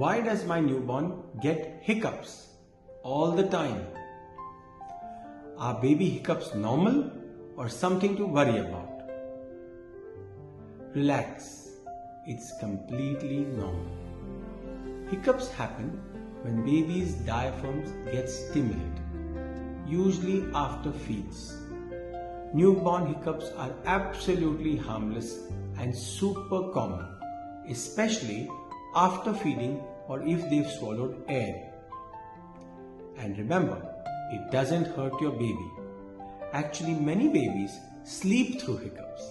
Why does my newborn get hiccups all the time? Are baby hiccups normal or something to worry about? Relax, it's completely normal. Hiccups happen when baby's diaphragms get stimulated, usually after feeds. Newborn hiccups are absolutely harmless and super common, especially after feeding or if they've swallowed air. And remember, it doesn't hurt your baby. Actually, many babies sleep through hiccups.